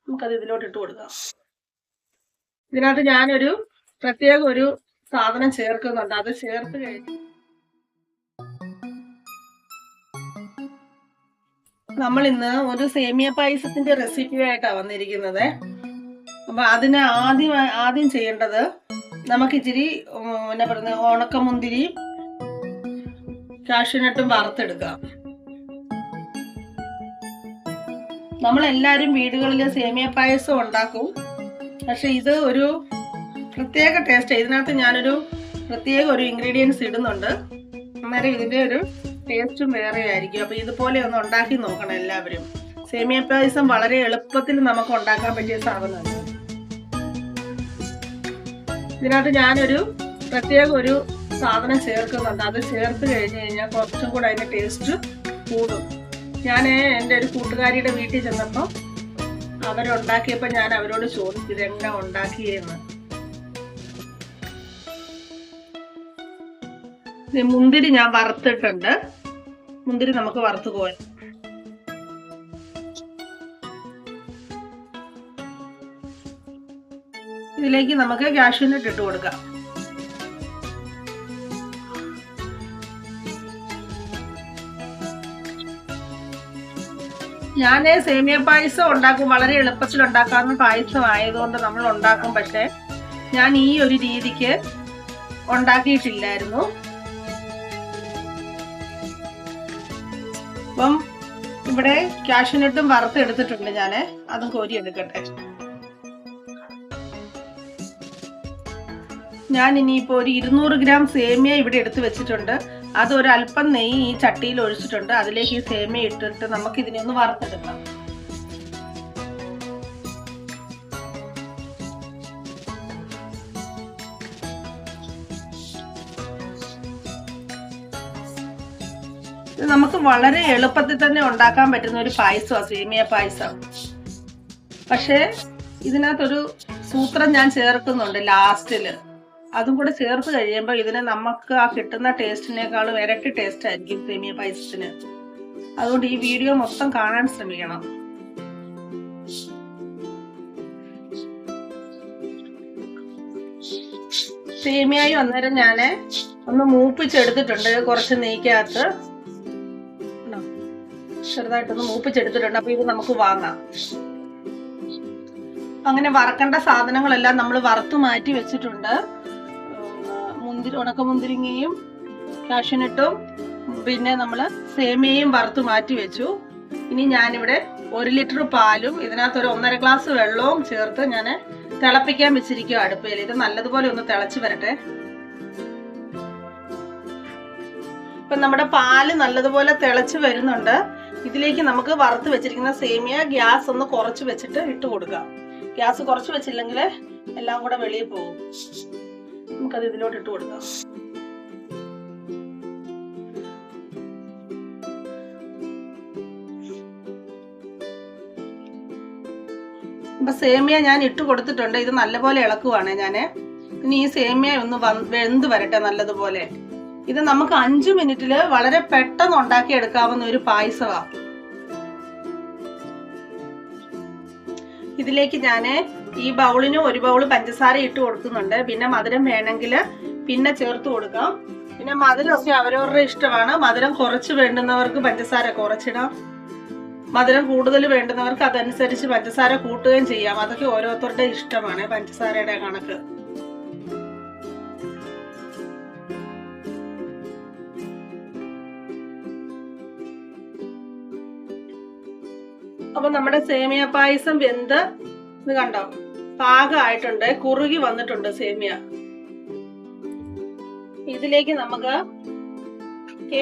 നമുക്കത് ഇതിലോട്ട് ഇട്ട് കൊടുക്കാം. ഇതിനകത്ത് ഞാനൊരു പ്രത്യേക ഒരു സാധനം ചേർക്കുന്നുണ്ട്. അത് ചേർത്ത് കഴിഞ്ഞ് നമ്മൾ ഇന്ന് ഒരു സേമിയ പായസത്തിന്റെ റെസിപ്പി ആയിട്ടാണ് വന്നിരിക്കുന്നത്. അപ്പൊ അതിന് ആദ്യം ചെയ്യേണ്ടത് നമുക്ക് ഇച്ചിരി എന്നാ പറയുന്നത് ഉണക്കമുന്തിരി കാഷ്യൂനട്ടും വറുത്തെടുക്കാം. നമ്മളെല്ലാവരും വീടുകളിൽ സേമിയ പായസം ഉണ്ടാക്കും. പക്ഷെ ഇത് ഒരു പ്രത്യേക ടേസ്റ്റ്. ഇതിനകത്ത് ഞാനൊരു പ്രത്യേക ഒരു ഇൻഗ്രീഡിയൻസ് ഇടുന്നുണ്ട്. അന്നേരം ഇതിന്റെ ഒരു ടേസ്റ്റും വേറെ ആയിരിക്കും. അപ്പൊ ഇതുപോലെ ഒന്ന് ഉണ്ടാക്കി നോക്കണം എല്ലാവരും. സേമിയ പായസം വളരെ എളുപ്പത്തിൽ നമുക്ക് ഉണ്ടാക്കാൻ പറ്റിയ സാധനമാണ്. ഇതിനകത്ത് ഞാനൊരു പ്രത്യേക ഒരു സാധനം ചേർക്കുന്നുണ്ട്. അത് ചേർത്ത് കഴിഞ്ഞ് കഴിഞ്ഞാൽ കുറച്ചും കൂടെ അതിന്റെ ടേസ്റ്റ് കൂടും. ഞാൻ എൻ്റെ ഒരു കൂട്ടുകാരിയുടെ വീട്ടിൽ ചെന്നപ്പോൾ അവരുണ്ടാക്കിയപ്പോൾ ഞാൻ അവരോട് ചോദിച്ചു ഇതെങ്ങനെ ഉണ്ടാക്കിയെന്ന്. മുന്തിരി ഞാൻ വറുത്തിട്ടുണ്ട്. മുന്തിരി നമുക്ക് വറുത്ത് കോരാം. ഇതിലേക്ക് നമുക്ക് കാഷ്യൂനട്ട് ഇട്ട് കൊടുക്കാം. ഞാൻ സേമിയ പായസം ഉണ്ടാക്കും. വളരെ എളുപ്പത്തിൽ ഉണ്ടാക്കാവുന്ന പായസം ആയതുകൊണ്ട് നമ്മൾ ഉണ്ടാക്കും. പക്ഷെ ഞാൻ ഈ ഒരു രീതിക്ക് ഉണ്ടാക്കിയിട്ടില്ലായിരുന്നു. അപ്പം ഇവിടെ കാഷ്യൂനട്ടും വറുത്തെടുത്തിട്ടുണ്ട്. ഞാൻ അതും കോരി എടുക്കട്ടെ. ഞാൻ ഇനിയിപ്പോൾ ഒരു 200 ഗ്രാം സേമിയ ഇവിടെ എടുത്ത് വെച്ചിട്ടുണ്ട്. അത് ഒരു അല്പം നെയ്യ് ഈ ചട്ടിയിൽ ഒഴിച്ചിട്ടുണ്ട്. അതിലേക്ക് ഈ സേമിയ ഇട്ടിട്ട് നമുക്ക് ഇതിനെ ഒന്ന് വറുത്തെടുക്കാം. ഇത് നമുക്ക് വളരെ എളുപ്പത്തിൽ തന്നെ ഉണ്ടാക്കാൻ പറ്റുന്ന ഒരു പായസമാണ് സേമിയ പായസം. പക്ഷേ ഇതിനകത്തൊരു സൂത്രം ഞാൻ ചേർക്കുന്നുണ്ട് ലാസ്റ്റില്. അതും കൂടെ ചേർത്ത് കഴിയുമ്പോൾ ഇതിന് നമുക്ക് ആ കിട്ടുന്ന ടേസ്റ്റിനേക്കാളും ഇരട്ടി ടേസ്റ്റ് ആയിരിക്കും സേമിയ പായസത്തിന്. അതുകൊണ്ട് ഈ വീഡിയോ മൊത്തം കാണാൻ ശ്രമിക്കണം. സേമിയായി അന്നേരം ഞാൻ ഒന്ന് മൂപ്പിച്ചെടുത്തിട്ടുണ്ട്. കുറച്ച് നെയ്ക്കകത്ത് ചെറുതായിട്ടൊന്ന് മൂപ്പിച്ചെടുത്തിട്ടുണ്ട്. അപ്പൊ ഇത് നമുക്ക് വാങ്ങാം. അങ്ങനെ വറക്കേണ്ട സാധനങ്ങളെല്ലാം നമ്മൾ വറുത്ത് മാറ്റി വെച്ചിട്ടുണ്ട്. ഉണക്കമുന്തിരിങ്ങയും കാഷ്യൂനട്ടും പിന്നെ നമ്മൾ സേമിയയും വറുത്ത് മാറ്റി വെച്ചു. ഇനി ഞാനിവിടെ 1 ലിറ്റർ പാലും ഇതിനകത്ത് ഒരു 1.5 ഗ്ലാസ് വെള്ളവും ചേർത്ത് ഞാൻ തിളപ്പിക്കാൻ വെച്ചിരിക്കുക അടുപ്പയിൽ. ഇത് നല്ലതുപോലെ ഒന്ന് തിളച്ച് വരട്ടെ. ഇപ്പൊ നമ്മുടെ പാല് നല്ലതുപോലെ തിളച്ച് വരുന്നുണ്ട്. ഇതിലേക്ക് നമുക്ക് വറുത്ത് വെച്ചിരിക്കുന്ന സേമിയ ഗ്യാസ് ഒന്ന് കുറച്ച് വെച്ചിട്ട് ഇട്ട് കൊടുക്കാം. ഗ്യാസ് കുറച്ച് വെച്ചില്ലെങ്കിൽ എല്ലാം കൂടെ വെളിയിൽ പോകും. നമുക്കത് ഇതിലോട്ട് ഇട്ട് കൊടുക്കാം. അപ്പൊ സേമിയ ഞാൻ ഇട്ട് കൊടുത്തിട്ടുണ്ട്. ഇത് നല്ലപോലെ ഇളക്കുവാണ് ഞാന്. ഇനി ഈ സേമിയ ഒന്ന് വെന്ത് വരട്ടെ നല്ലതുപോലെ. ഇത് നമുക്ക് 5 മിനിറ്റില് വളരെ പെട്ടെന്ന് ഉണ്ടാക്കി എടുക്കാവുന്ന ഒരു പായസമാണ്. ഇതിലേക്ക് ഞാൻ ഈ ബൗളിന് 1 ബൗൾ പഞ്ചസാര ഇട്ട് കൊടുക്കുന്നുണ്ട്. പിന്നെ മധുരം വേണമെങ്കിൽ പിന്നെ ചേർത്ത് കൊടുക്കാം. പിന്നെ മധുരമൊക്കെ അവരവരുടെ ഇഷ്ടമാണ്. മധുരം കുറച്ച് വേണ്ടുന്നവർക്ക് പഞ്ചസാര കുറച്ചിടാം. മധുരം കൂടുതൽ വേണ്ടുന്നവർക്ക് അതനുസരിച്ച് പഞ്ചസാര കൂട്ടുകയും ചെയ്യാം. അതൊക്കെ ഓരോരുത്തരുടെ ഇഷ്ടമാണ് പഞ്ചസാരയുടെ കണക്ക്. അപ്പൊ നമ്മുടെ സേമിയ പായസം വെന്ത് ഇത് കണ്ടോ പാകമായിട്ടുണ്ട്. കുറുകി വന്നിട്ടുണ്ട് സേമിയ. ഇതിലേക്ക് നമുക്ക്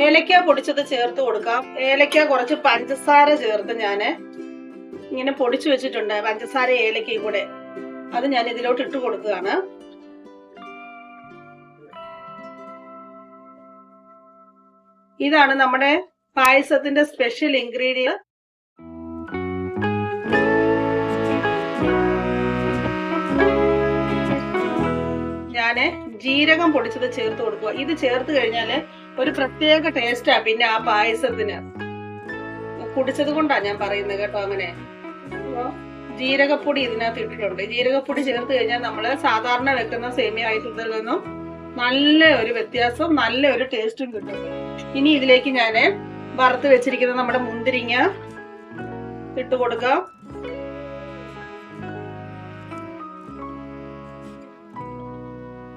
ഏലക്ക പൊടിച്ചത് ചേർത്ത് കൊടുക്കാം. ഏലക്ക കുറച്ച് പഞ്ചസാര ചേർത്ത് ഞാൻ ഇങ്ങനെ പൊടിച്ചു വെച്ചിട്ടുണ്ട്. പഞ്ചസാര ഏലക്കയും കൂടെ അത് ഞാൻ ഇതിലോട്ട് ഇട്ട് കൊടുക്കുകയാണ്. ഇതാണ് നമ്മുടെ പായസത്തിന്റെ സ്പെഷ്യൽ ഇൻഗ്രീഡിയന്റ്. ഞാൻ ജീരകം പൊടിച്ചത് ചേർത്ത് കൊടുക്കുക. ഇത് ചേർത്ത് കഴിഞ്ഞാല് ഒരു പ്രത്യേക ടേസ്റ്റാ പിന്നെ ആ പായസത്തിന്. കുടിച്ചത് കൊണ്ടാ ഞാൻ പറയുന്നത് കേട്ടോ. അങ്ങനെ ജീരകപ്പൊടി ഇതിനകത്ത് ഇട്ടിട്ടുണ്ട്. ജീരകപ്പൊടി ചേർത്ത് കഴിഞ്ഞാൽ നമ്മൾ സാധാരണ വെക്കുന്ന സേമിയ പായസത്തിൽ നിന്നും നല്ല ഒരു വ്യത്യാസം, നല്ല ഒരു ടേസ്റ്റും കിട്ടും. ഇനി ഇതിലേക്ക് ഞാൻ വറുത്ത് വെച്ചിരിക്കുന്ന നമ്മുടെ മുന്തിരിങ്ങ ഇട്ട് കൊടുക്കാം.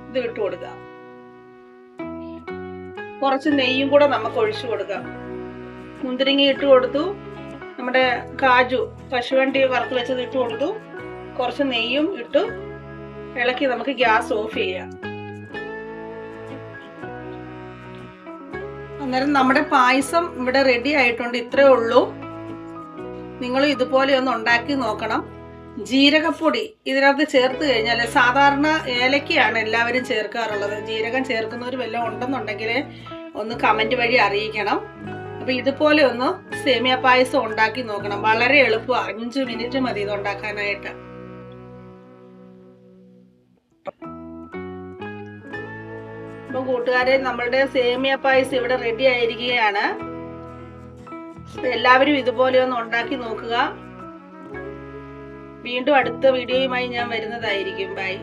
ഇത് ഇട്ട് കൊടുക്കാം. കുറച്ച് നെയ്യും കൂടെ നമുക്ക് ഒഴിച്ചു കൊടുക്കാം. മുന്തിരിങ്ങ ഇട്ട് കൊടുത്തു, നമ്മുടെ കാജു കശുവണ്ടി വറുത്ത് വെച്ചത് ഇട്ട് കൊടുത്തു, കുറച്ച് നെയ്യും ഇട്ട് ഇളക്കി നമുക്ക് ഗ്യാസ് ഓഫ് ചെയ്യാം. അന്നേരം നമ്മുടെ പായസം ഇവിടെ റെഡി ആയിട്ടുണ്ട്. ഇത്രേ ഉള്ളൂ. നിങ്ങൾ ഇതുപോലെ ഒന്ന് ഉണ്ടാക്കി നോക്കണം. ജീരകപ്പൊടി ഇതിനകത്ത് ചേർത്ത് കഴിഞ്ഞാൽ, സാധാരണ ഏലക്കയാണ് എല്ലാവരും ചേർക്കാറുള്ളത്. ജീരകം ചേർക്കുന്നവർ വല്ലതും ഉണ്ടെന്നുണ്ടെങ്കിൽ ഒന്ന് കമന്റ് വഴി അറിയിക്കണം. അപ്പൊ ഇതുപോലെ ഒന്ന് സേമിയ പായസം ഉണ്ടാക്കി നോക്കണം. വളരെ എളുപ്പമാണ്, 5 മിനിറ്റ് മതി ഇത് ഉണ്ടാക്കാനായിട്ട്. അപ്പൊ കൂട്ടുകാരെ, നമ്മളുടെ സേമിയ പായസം ഇവിടെ റെഡി ആയിരിക്കുകയാണ്. എല്ലാവരും ഇതുപോലെ ഒന്ന് ഉണ്ടാക്കി നോക്കുക. വീണ്ടും അടുത്ത വീഡിയോയുമായി ഞാൻ വരുന്നതായിരിക്കും. ബൈ.